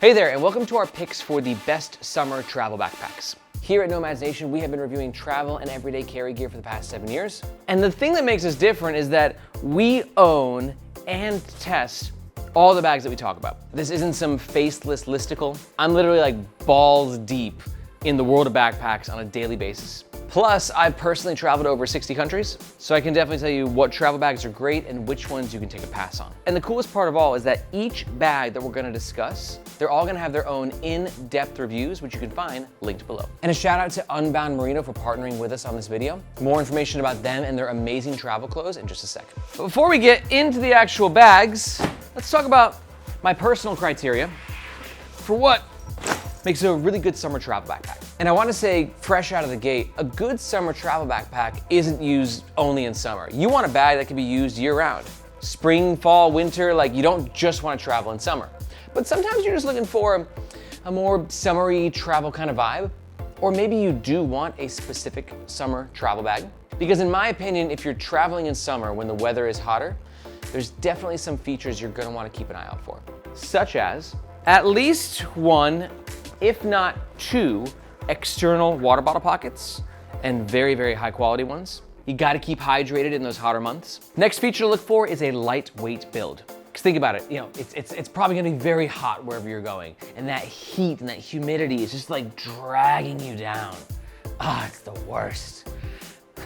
Hey there, and welcome to our picks for the best summer travel backpacks. Here at Nomads Nation, we have been reviewing travel and everyday carry gear for the past 7 years. And the thing that makes us different is that we own and test all the bags that we talk about. This isn't some faceless listicle. I'm literally like balls deep in the world of backpacks on a daily basis. Plus, I've personally traveled to over 60 countries, so I can definitely tell you what travel bags are great and which ones you can take a pass on. And the coolest part of all is that each bag that we're gonna discuss, they're all gonna have their own in-depth reviews, which you can find linked below. And a shout out to Unbound Merino for partnering with us on this video. More information about them and their amazing travel clothes in just a second. But before we get into the actual bags, let's talk about my personal criteria for what makes it a really good summer travel backpack. And I want to say, fresh out of the gate, a good summer travel backpack isn't used only in summer. You want a bag that can be used year-round. Spring, fall, winter, like you don't just want to travel in summer. But sometimes you're just looking for a more summery travel kind of vibe. Or maybe you do want a specific summer travel bag. Because in my opinion, if you're traveling in summer when the weather is hotter, there's definitely some features you're going to want to keep an eye out for. Such as at least one, if not two, external water bottle pockets, and very, very high quality ones. You gotta keep hydrated in those hotter months. Next feature to look for is a lightweight build. Because think about it, it's probably gonna be very hot wherever you're going, and that heat and that humidity is just like dragging you down. It's the worst.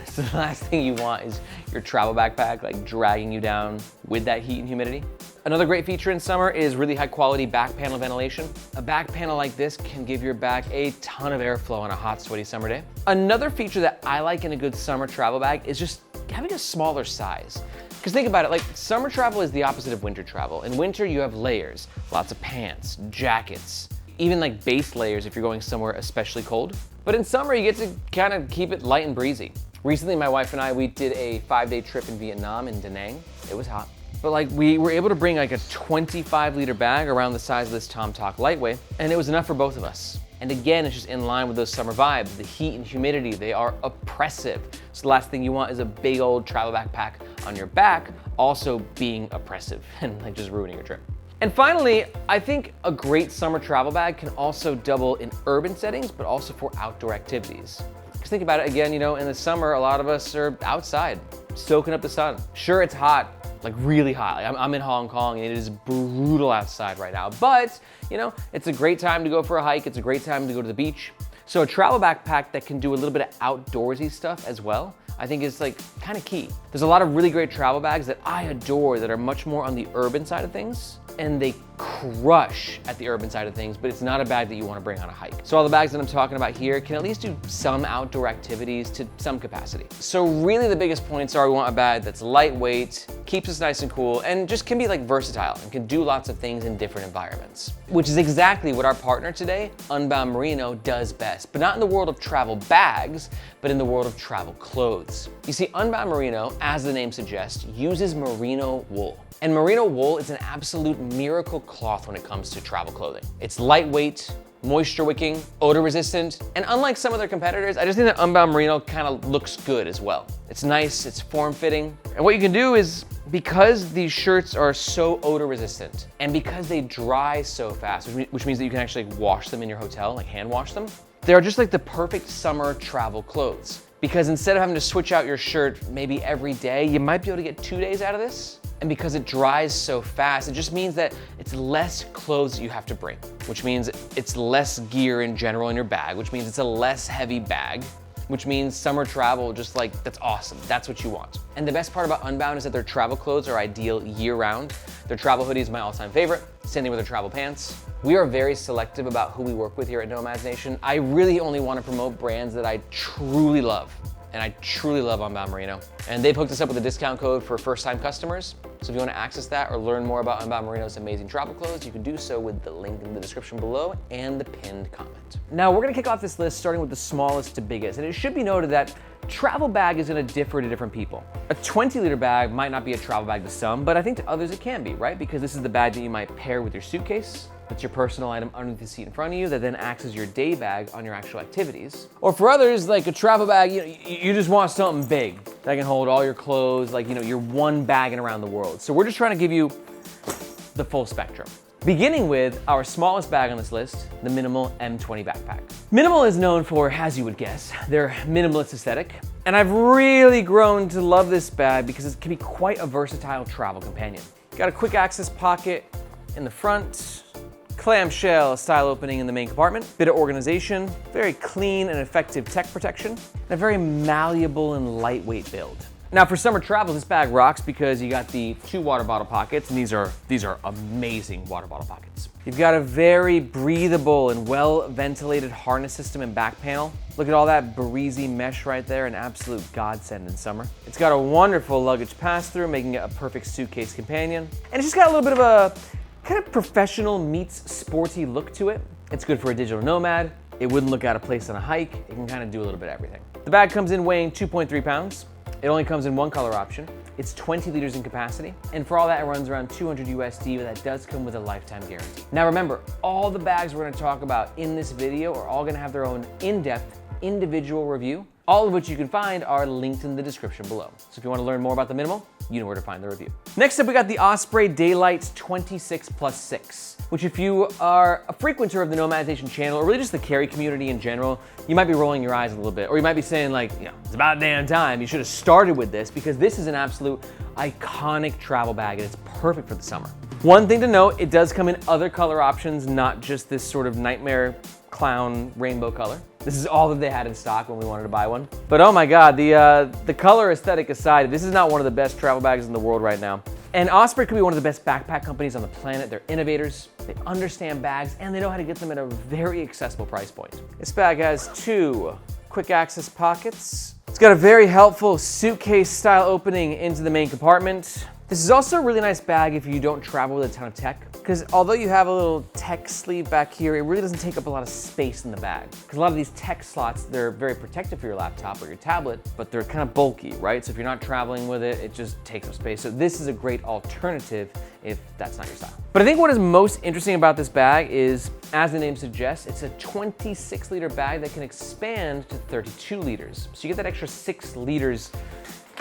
So the last thing you want is your travel backpack like dragging you down with that heat and humidity. Another great feature in summer is really high quality back panel ventilation. A back panel like this can give your back a ton of airflow on a hot, sweaty summer day. Another feature that I like in a good summer travel bag is just having a smaller size. Because think about it, like summer travel is the opposite of winter travel. In winter, you have layers, lots of pants, jackets, even like base layers if you're going somewhere especially cold. But in summer, you get to kind of keep it light and breezy. Recently, my wife and I, we did a 5-day trip in Vietnam, in Da Nang. It was hot. But like we were able to bring like a 25-liter bag around the size of this Tomtoc Liteway, and it was enough for both of us. And again, it's just in line with those summer vibes. The heat and humidity, they are oppressive. So the last thing you want is a big old travel backpack on your back also being oppressive and like just ruining your trip. And finally, I think a great summer travel bag can also double in urban settings, but also for outdoor activities. Because think about it again, in the summer, a lot of us are outside, soaking up the sun. Sure, it's hot, like really hot. Like I'm in Hong Kong and it is brutal outside right now, but it's a great time to go for a hike. It's a great time to go to the beach. So a travel backpack that can do a little bit of outdoorsy stuff as well, I think is like kind of key. There's a lot of really great travel bags that I adore that are much more on the urban side of things, and they crush at the urban side of things, but it's not a bag that you want to bring on a hike. So all the bags that I'm talking about here can at least do some outdoor activities to some capacity. So really the biggest points are we want a bag that's lightweight, keeps us nice and cool, and just can be like versatile and can do lots of things in different environments. Which is exactly what our partner today, Unbound Merino, does best, but not in the world of travel bags, but in the world of travel clothes. You see, Unbound Merino, as the name suggests, uses merino wool. And merino wool is an absolute miracle cloth when it comes to travel clothing. It's lightweight, moisture wicking, odor resistant, and unlike some of their competitors, I just think that Unbound Merino kind of looks good as well. It's nice, it's form fitting, and what you can do is, because these shirts are so odor resistant, and because they dry so fast, which means that you can actually wash them in your hotel, like hand wash them, they are just like the perfect summer travel clothes. Because instead of having to switch out your shirt maybe every day, you might be able to get 2 days out of this. And because it dries so fast, it just means that it's less clothes that you have to bring, which means it's less gear in general in your bag, which means it's a less heavy bag, which means summer travel, just like, that's awesome. That's what you want. And the best part about Unbound is that their travel clothes are ideal year-round. Their travel hoodie is my all-time favorite, same thing with their travel pants. We are very selective about who we work with here at Nomads Nation. I really only want to promote brands that I truly love. And I truly love Unbound Merino. And they've hooked us up with a discount code for first-time customers. So if you want to access that or learn more about Unbound Merino's amazing travel clothes, you can do so with the link in the description below and the pinned comment. Now we're going to kick off this list starting with the smallest to biggest. And it should be noted that travel bag is going to differ to different people. A 20-liter bag might not be a travel bag to some, but I think to others it can be, right? Because this is the bag that you might pair with your suitcase. That's your personal item underneath the seat in front of you that then acts as your day bag on your actual activities. Or for others, like a travel bag, you just want something big that can hold all your clothes, like, you're one bagging around the world. So we're just trying to give you the full spectrum. Beginning with our smallest bag on this list, the Minimul M20 Backpack. Minimul is known for, as you would guess, their minimalist aesthetic. And I've really grown to love this bag because it can be quite a versatile travel companion. Got a quick access pocket in the front, clamshell style opening in the main compartment, bit of organization, very clean and effective tech protection, and a very malleable and lightweight build. Now for summer travel, this bag rocks because you got the 2 water bottle pockets, and these are amazing water bottle pockets. You've got a very breathable and well ventilated harness system and back panel. Look at all that breezy mesh right there, an absolute godsend in summer. It's got a wonderful luggage pass-through, making it a perfect suitcase companion. And it's just got a little bit of a kind of professional meets sporty look to it. It's good for a digital nomad. It wouldn't look out of place on a hike. It can kind of do a little bit of everything. The bag comes in weighing 2.3 pounds. It only comes in 1 color option. It's 20 liters in capacity. And for all that, it runs around 200 USD, but that does come with a lifetime guarantee. Now remember, all the bags we're gonna talk about in this video are all gonna have their own in-depth, individual review, all of which you can find are linked in the description below. So if you wanna learn more about the Minimul, you know where to find the review. Next up, we got the Osprey Daylite 26+6, which if you are a frequenter of the Nomads Nation channel, or really just the carry community in general, you might be rolling your eyes a little bit, or you might be saying like, you know, it's about damn time, you should have started with this, because this is an absolute iconic travel bag and it's perfect for the summer. One thing to note, it does come in other color options, not just this sort of nightmare clown rainbow color. This is all that they had in stock when we wanted to buy one. But oh my God, the color aesthetic aside, this is not one of the best travel bags in the world right now. And Osprey could be one of the best backpack companies on the planet. They're innovators, they understand bags, and they know how to get them at a very accessible price point. This bag has 2 quick access pockets. It's got a very helpful suitcase style opening into the main compartment. This is also a really nice bag if you don't travel with a ton of tech, because although you have a little tech sleeve back here, it really doesn't take up a lot of space in the bag. Because a lot of these tech slots, they're very protective for your laptop or your tablet, but they're kind of bulky, right? So if you're not traveling with it, it just takes up space. So this is a great alternative if that's not your style. But I think what is most interesting about this bag is, as the name suggests, it's a 26 liter bag that can expand to 32 liters. So you get that extra 6 liters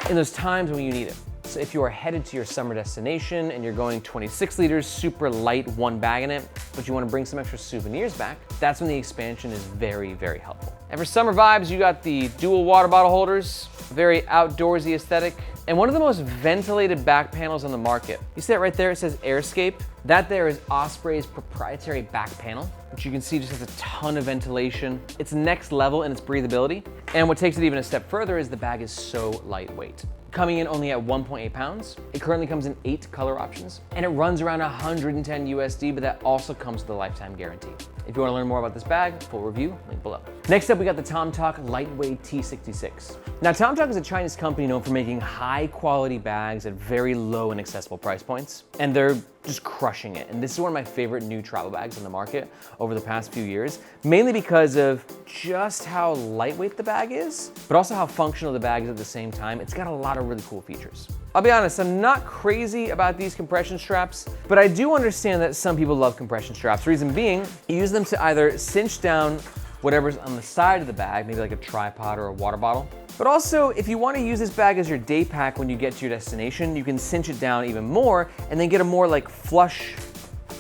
in those times when you need it. So if you are headed to your summer destination and you're going 26 liters, super light, 1 bag in it, but you want to bring some extra souvenirs back, that's when the expansion is very, very helpful. And for summer vibes, you got the dual water bottle holders, very outdoorsy aesthetic, and one of the most ventilated back panels on the market. You see that right there? It says Airscape. That there is Osprey's proprietary back panel, which you can see just has a ton of ventilation. It's next level in its breathability. And what takes it even a step further is the bag is so lightweight. Coming in only at 1.8 pounds. It currently comes in 8 color options, and it runs around 110 USD, but that also comes with a lifetime guarantee. If you want to learn more about this bag, full review, link below. Next up, we got the Tomtoc Lightweight T66. Now, Tomtoc is a Chinese company known for making high quality bags at very low and accessible price points, and they're just crushing it. And this is one of my favorite new travel bags on the market over the past few years, mainly because of just how lightweight the bag is, but also how functional the bag is at the same time. It's got a lot of really cool features. I'll be honest, I'm not crazy about these compression straps, but I do understand that some people love compression straps. Reason being, you use them to either cinch down whatever's on the side of the bag, maybe like a tripod or a water bottle. But also, if you want to use this bag as your day pack when you get to your destination, you can cinch it down even more and then get a more like flush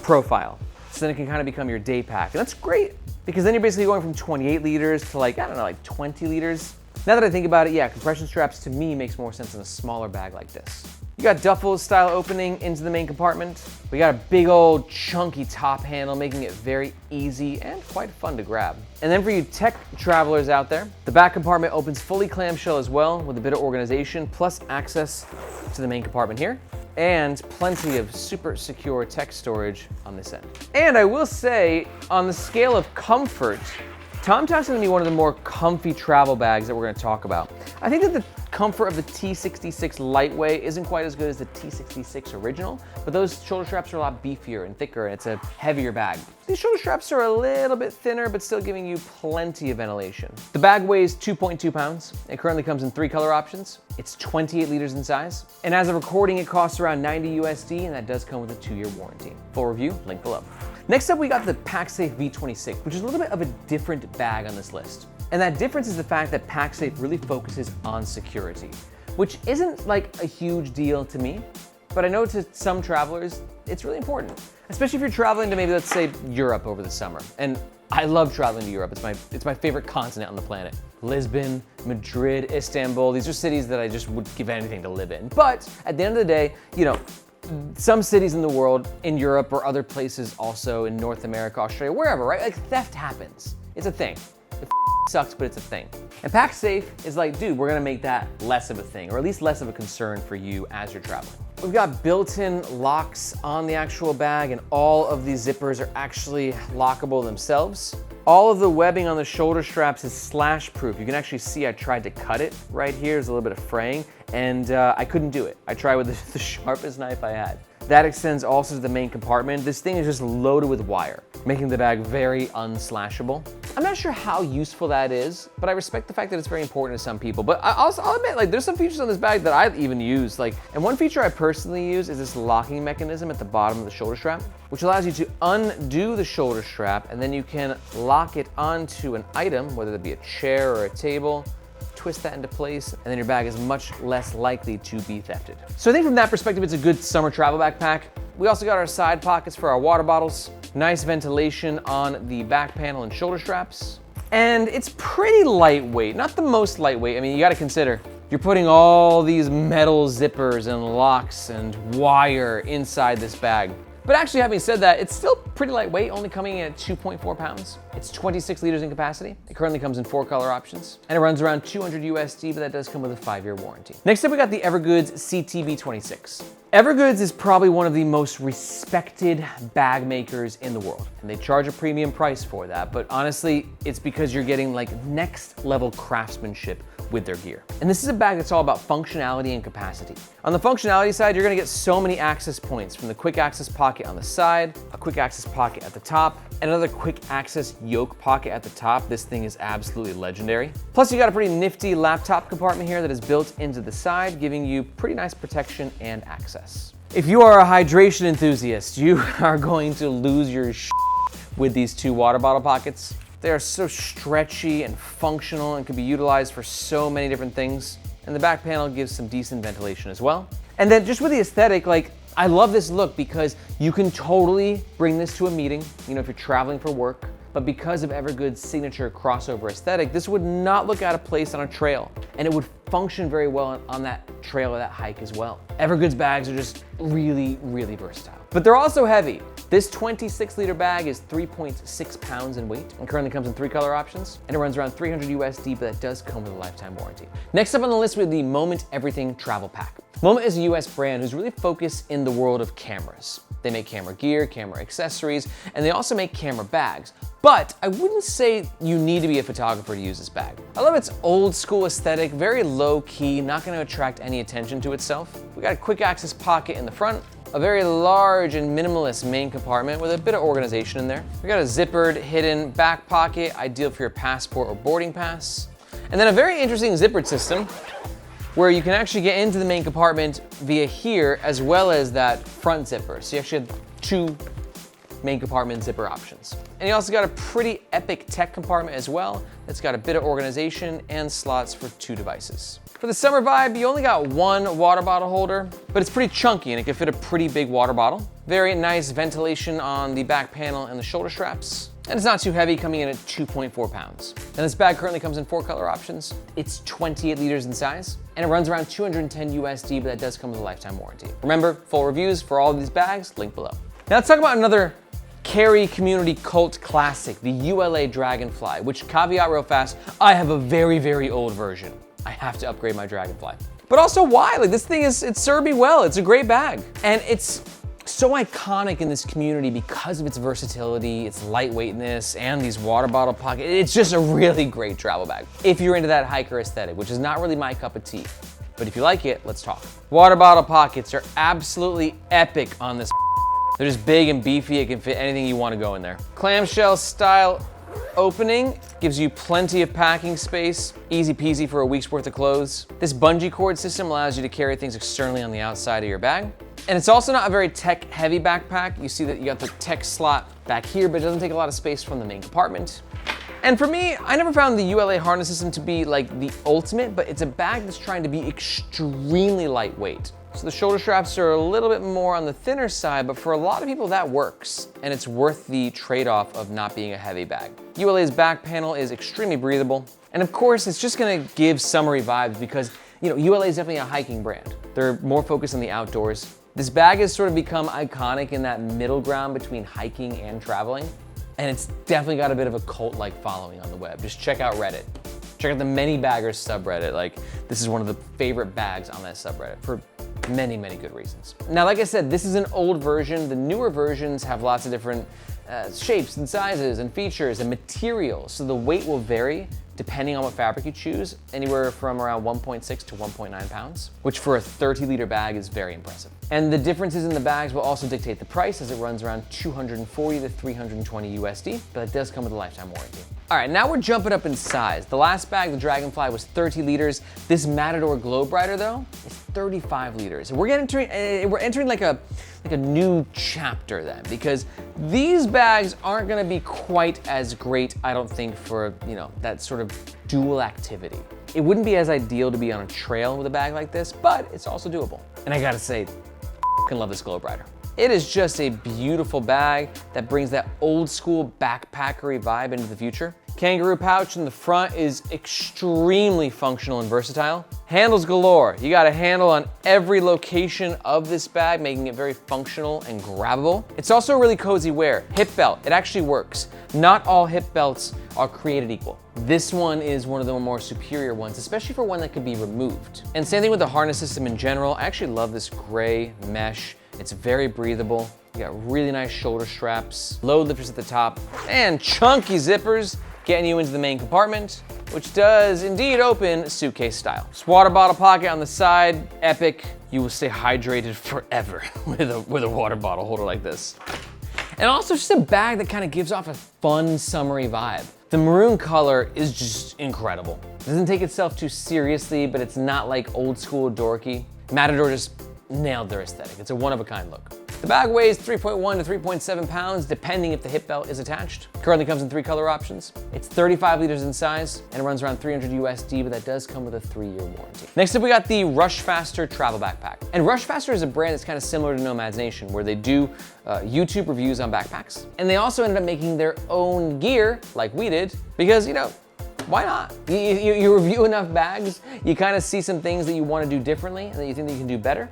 profile. So then it can kind of become your day pack. And that's great because then you're basically going from 28 liters to like, I don't know, like 20 liters. Now that I think about it, yeah, compression straps to me makes more sense in a smaller bag like this. You got duffel style opening into the main compartment. We got a big old chunky top handle, making it very easy and quite fun to grab. And then for you tech travelers out there, the back compartment opens fully clamshell as well with a bit of organization plus access to the main compartment here and plenty of super secure tech storage on this end. And I will say, on the scale of comfort, Tomtoc's gonna be one of the more comfy travel bags that we're gonna talk about. I think that the comfort of the T66 Lightweight isn't quite as good as the T66 Original, but those shoulder straps are a lot beefier and thicker, and it's a heavier bag. These shoulder straps are a little bit thinner, but still giving you plenty of ventilation. The bag weighs 2.2 pounds. It currently comes in 3 color options. It's 28 liters in size. And as of recording, it costs around 90 USD, and that does come with a 2-year warranty. Full review, link below. Next up, we got the Pacsafe V26, which is a little bit of a different bag on this list. And that difference is the fact that Pacsafe really focuses on security, which isn't like a huge deal to me, but I know to some travelers, it's really important, especially if you're traveling to maybe, let's say, Europe over the summer. And I love traveling to Europe. It's my favorite continent on the planet. Lisbon, Madrid, Istanbul, these are cities that I just would give anything to live in. But at the end of the day, you know, some cities in the world, in Europe or other places also in North America, Australia, wherever, right? Like theft happens. It's a thing. It sucks, but it's a thing. And Pacsafe is like, dude, we're gonna make that less of a thing, or at least less of a concern for you as you're traveling. We've got built-in locks on the actual bag, and all of these zippers are actually lockable themselves. All of the webbing on the shoulder straps is slash proof. You can actually see I tried to cut it right here. There's a little bit of fraying, and I couldn't do it. I tried with the sharpest knife I had. That extends also to the main compartment. This thing is just loaded with wire, making the bag very unslashable. I'm not sure how useful that is, but I respect the fact that it's very important to some people. But I'll admit, like, there's some features on this bag that I've even used. Like, and one feature I personally use is this locking mechanism at the bottom of the shoulder strap, which allows you to undo the shoulder strap, and then you can lock it onto an item, whether it be a chair or a table, twist that into place, and then your bag is much less likely to be thefted. So I think from that perspective, it's a good summer travel backpack. We also got our side pockets for our water bottles, nice ventilation on the back panel and shoulder straps, and it's pretty lightweight, not the most lightweight. I mean, you gotta consider, you're putting all these metal zippers and locks and wire inside this bag. But actually, having said that, it's still pretty lightweight, only coming in at 2.4 pounds. It's 26 liters in capacity. It currently comes in 4 color options, and it runs around 200 USD, but that does come with a 5-year warranty. Next up, we got the Evergoods CTB26. Evergoods is probably one of the most respected bag makers in the world, and they charge a premium price for that, but honestly, it's because you're getting like next level craftsmanship with their gear. And this is a bag that's all about functionality and capacity. On the functionality side, you're gonna get so many access points, from the quick access pocket on the side, a quick access pocket at the top, and another quick access yoke pocket at the top. This thing is absolutely legendary. Plus, you got a pretty nifty laptop compartment here that is built into the side, giving you pretty nice protection and access. If you are a hydration enthusiast, you are going to lose your with these 2 water bottle pockets. They are so stretchy and functional and can be utilized for so many different things. And the back panel gives some decent ventilation as well. And then just with the aesthetic, like, I love this look because you can totally bring this to a meeting, you know, if you're traveling for work. But because of Evergoods' signature crossover aesthetic, this would not look out of place on a trail, and it would function very well on that trail or that hike as well. Evergoods bags are just really, really versatile. But they're also heavy. This 26-liter bag is 3.6 pounds in weight and currently comes in 3 color options, and it runs around 300 USD, but that does come with a lifetime warranty. Next up on the list, we have the Moment Everything Travel Pack. Moment is a US brand who's really focused in the world of cameras. They make camera gear, camera accessories, and they also make camera bags. But I wouldn't say you need to be a photographer to use this bag. I love its old school aesthetic, very low key, not gonna attract any attention to itself. We got a quick access pocket in the front, a very large and minimalist main compartment with a bit of organization in there. We got a zippered hidden back pocket, ideal for your passport or boarding pass. And then a very interesting zippered system where you can actually get into the main compartment via here as well as that front zipper. So you actually have 2 main compartment zipper options. And you also got a pretty epic tech compartment as well. It's got a bit of organization and slots for 2 devices. For the summer vibe, you only got 1 water bottle holder, but it's pretty chunky and it can fit a pretty big water bottle. Very nice ventilation on the back panel and the shoulder straps. And it's not too heavy, coming in at 2.4 pounds. And this bag currently comes in 4 color options. It's 28 liters in size, and it runs around 210 USD, but that does come with a lifetime warranty. Remember, full reviews for all of these bags, link below. Now let's talk about another carry community cult classic, the ULA Dragonfly, which, caveat real fast, I have a very, very old version. I have to upgrade my Dragonfly. But also why? Like, this thing it served me well. It's a great bag. And it's so iconic in this community because of its versatility, its lightweightness, and these water bottle pockets. It's just a really great travel bag. If you're into that hiker aesthetic, which is not really my cup of tea. But if you like it, let's talk. Water bottle pockets are absolutely epic on this. They're just big and beefy. It can fit anything you want to go in there. Clamshell style opening gives you plenty of packing space, easy peasy for a week's worth of clothes. This bungee cord system allows you to carry things externally on the outside of your bag. And it's also not a very tech heavy backpack. You see that you got the tech slot back here, but it doesn't take a lot of space from the main compartment. And for me, I never found the ULA harness system to be like the ultimate, but it's a bag that's trying to be extremely lightweight. So the shoulder straps are a little bit more on the thinner side, but for a lot of people that works, and it's worth the trade-off of not being a heavy bag. ULA's back panel is extremely breathable, and of course it's just gonna give summery vibes because ULA is definitely a hiking brand. They're more focused on the outdoors. This bag has sort of become iconic in that middle ground between hiking and traveling, and it's definitely got a bit of a cult-like following on the web. Just check out Reddit. Check out the Many Baggers subreddit. Like, this is one of the favorite bags on that subreddit for many, many good reasons. Now, like I said, this is an old version. The newer versions have lots of different shapes and sizes and features and materials, so the weight will vary depending on what fabric you choose, anywhere from around 1.6 to 1.9 pounds, which for a 30-liter bag is very impressive. And the differences in the bags will also dictate the price, as it runs around 240 to 320 USD, but it does come with a lifetime warranty. All right, now we're jumping up in size. The last bag, the Dragonfly, was 30 liters. This Matador Globerider, though, is 35 liters. And we're entering like a new chapter then, because these bags aren't gonna be quite as great, I don't think, for that sort of dual activity. It wouldn't be as ideal to be on a trail with a bag like this, but it's also doable. And I gotta say, I love this Globerider. It is just a beautiful bag that brings that old school backpackery vibe into the future. Kangaroo pouch in the front is extremely functional and versatile. Handles galore. You got a handle on every location of this bag, making it very functional and grabbable. It's also really cozy wear. Hip belt, it actually works. Not all hip belts are created equal. This one is one of the more superior ones, especially for one that could be removed. And same thing with the harness system in general. I actually love this gray mesh. It's very breathable. You got really nice shoulder straps, load lifters at the top, and chunky zippers getting you into the main compartment, which does indeed open suitcase style. This water bottle pocket on the side, epic. You will stay hydrated forever with a water bottle holder like this. And also just a bag that kind of gives off a fun summery vibe. The maroon color is just incredible. It doesn't take itself too seriously, but it's not like old school dorky. Matador just nailed their aesthetic. It's a one-of-a-kind look. The bag weighs 3.1 to 3.7 pounds, depending if the hip belt is attached. Currently comes in 3 color options. It's 35 liters in size, and it runs around 300 USD, but that does come with a 3-year warranty. Next up, we got the Rushfaster travel backpack. And Rushfaster is a brand that's kind of similar to Nomad's Nation, where they do YouTube reviews on backpacks. And they also ended up making their own gear, like we did, because, why not? You review enough bags, you kind of see some things that you want to do differently and that you think that you can do better.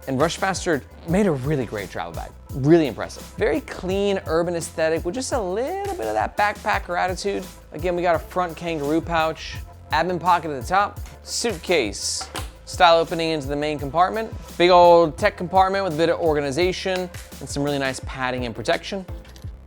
And Rushfaster made a really great travel bag. Really impressive. Very clean, urban aesthetic with just a little bit of that backpacker attitude. Again, we got a front kangaroo pouch, admin pocket at the top, suitcase, style opening into the main compartment, big old tech compartment with a bit of organization and some really nice padding and protection.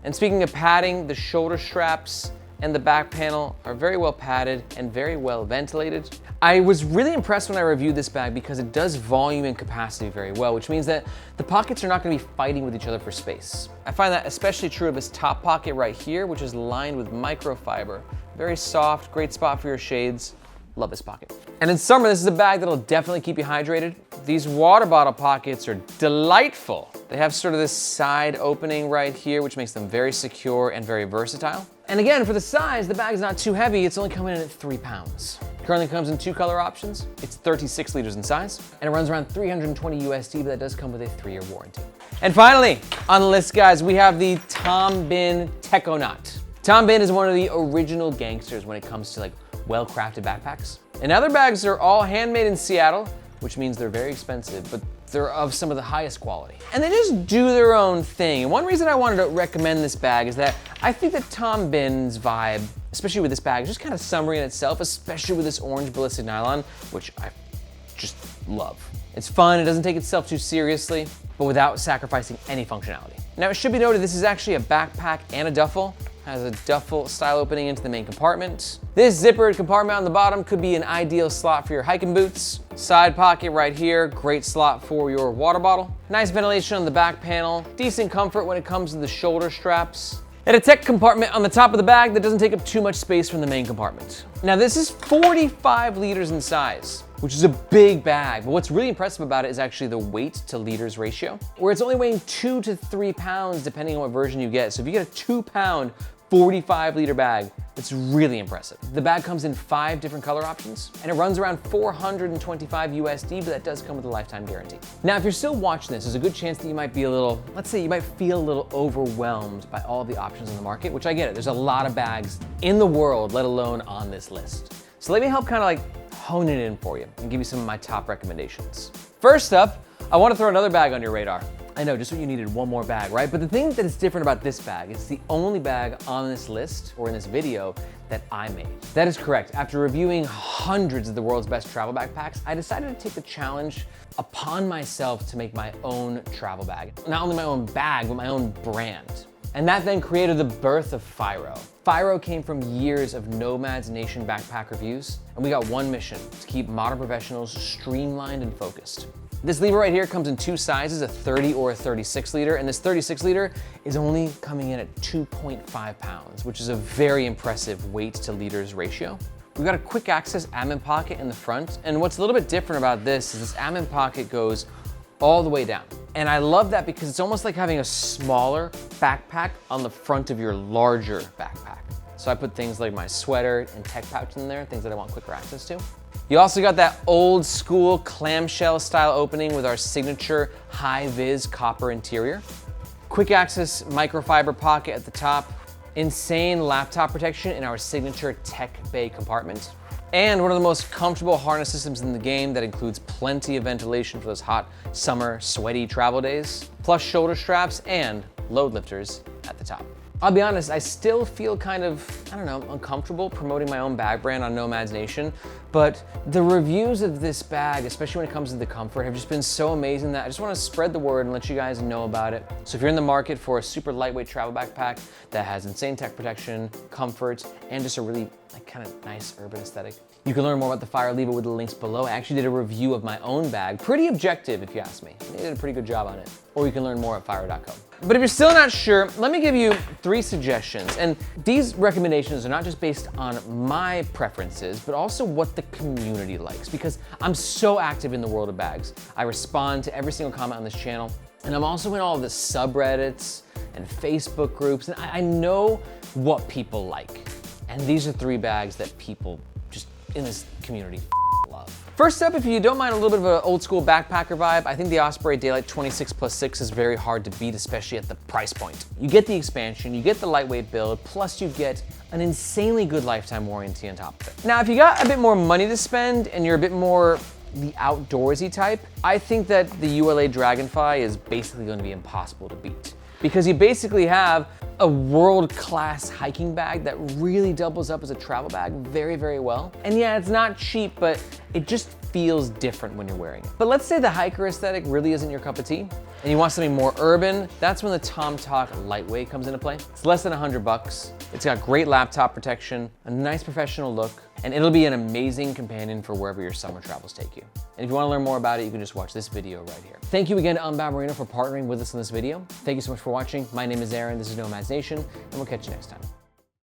And speaking of padding, the shoulder straps and the back panel are very well padded and very well ventilated. I was really impressed when I reviewed this bag because it does volume and capacity very well, which means that the pockets are not gonna be fighting with each other for space. I find that especially true of this top pocket right here, which is lined with microfiber. Very soft, great spot for your shades. Love this pocket. And in summer, this is a bag that'll definitely keep you hydrated. These water bottle pockets are delightful. They have sort of this side opening right here, which makes them very secure and very versatile. And again, for the size, the bag's not too heavy. It's only coming in at 3 pounds. Currently comes in 2 color options. It's 36 liters in size, and it runs around 320 USD, but that does come with a 3-year warranty. And finally, on the list, guys, we have the Bihn Techonaut. Bihn is one of the original gangsters when it comes to well-crafted backpacks. And other bags are all handmade in Seattle, which means they're very expensive, but they're of some of the highest quality. And they just do their own thing. And one reason I wanted to recommend this bag is that I think that Bihn's vibe, especially with this bag, is just kind of summery in itself, especially with this orange ballistic nylon, which I just love. It's fun, it doesn't take itself too seriously, but without sacrificing any functionality. Now, it should be noted, this is actually a backpack and a duffel. Has a duffel style opening into the main compartment. This zippered compartment on the bottom could be an ideal slot for your hiking boots. Side pocket right here, great slot for your water bottle. Nice ventilation on the back panel. Decent comfort when it comes to the shoulder straps. And a tech compartment on the top of the bag that doesn't take up too much space from the main compartment. Now this is 45 liters in size, which is a big bag, but what's really impressive about it is actually the weight to liters ratio, where it's only weighing 2 to 3 pounds depending on what version you get. So if you get a 2-pound 45 liter bag, It's really impressive. The bag comes in 5 different color options, and it runs around $425 USD, but that does come with a lifetime guarantee. Now, if you're still watching this, there's a good chance that you might be a little, let's say you might feel a little overwhelmed by all of the options on the market, which I get it. There's a lot of bags in the world, let alone on this list. So let me help kind of like hone it in for you and give you some of my top recommendations. First up, I want to throw another bag on your radar. I know, just when you needed one more bag, right? But the thing that is different about this bag, it's the only bag on this list or in this video that I made. That is correct. After reviewing hundreds of the world's best travel backpacks, I decided to take the challenge upon myself to make my own travel bag. Not only my own bag, but my own brand. And that then created the birth of Firo. Firo came from years of Nomads Nation backpack reviews, and we got one mission: to keep modern professionals streamlined and focused. This lever right here comes in 2 sizes, a 30 or a 36 liter, and this 36 liter is only coming in at 2.5 pounds, which is a very impressive weight to liters ratio. We've got a quick access admin pocket in the front, and what's a little bit different about this is this admin pocket goes all the way down. And I love that because it's almost like having a smaller backpack on the front of your larger backpack. So I put things like my sweater and tech pouch in there, things that I want quicker access to. You also got that old school clamshell style opening with our signature high-vis copper interior. Quick access microfiber pocket at the top. Insane laptop protection in our signature tech bay compartment. And one of the most comfortable harness systems in the game that includes plenty of ventilation for those hot summer sweaty travel days, plus shoulder straps and load lifters at the top. I'll be honest, I still feel kind of, I don't know, uncomfortable promoting my own bag brand on Nomads Nation, but the reviews of this bag, especially when it comes to the comfort, have just been so amazing that I just want to spread the word and let you guys know about it. So if you're in the market for a super lightweight travel backpack that has insane tech protection, comfort, and just a really kind of nice urban aesthetic, you can learn more about the Firo lever with the links below. I actually did a review of my own bag, pretty objective if you ask me. They did a pretty good job on it. Or you can learn more at firo.com. But if you're still not sure, let me give you 3 suggestions. And these recommendations are not just based on my preferences, but also what the community likes, because I'm so active in the world of bags. I respond to every single comment on this channel, and I'm also in all of the subreddits and Facebook groups, and I know what people like. And these are 3 bags that people just in this community love. First up, if you don't mind a little bit of an old school backpacker vibe, I think the Osprey Daylite 26+6 is very hard to beat, especially at the price point. You get the expansion, you get the lightweight build, plus you get an insanely good lifetime warranty on top of it. Now, if you got a bit more money to spend and you're a bit more the outdoorsy type, I think that the ULA Dragonfly is basically going to be impossible to beat. Because you basically have a world-class hiking bag that really doubles up as a travel bag very, very well. And yeah, it's not cheap, but it just feels different when you're wearing it. But let's say the hiker aesthetic really isn't your cup of tea, and you want something more urban, that's when the Tomtoc Liteway comes into play. It's less than $100. It's got great laptop protection, a nice professional look, and it'll be an amazing companion for wherever your summer travels take you. And if you want to learn more about it, you can just watch this video right here. Thank you again to Unbound Merino for partnering with us in this video. Thank you so much for watching. My name is Aaron, this is Nomads Nation, and we'll catch you next time.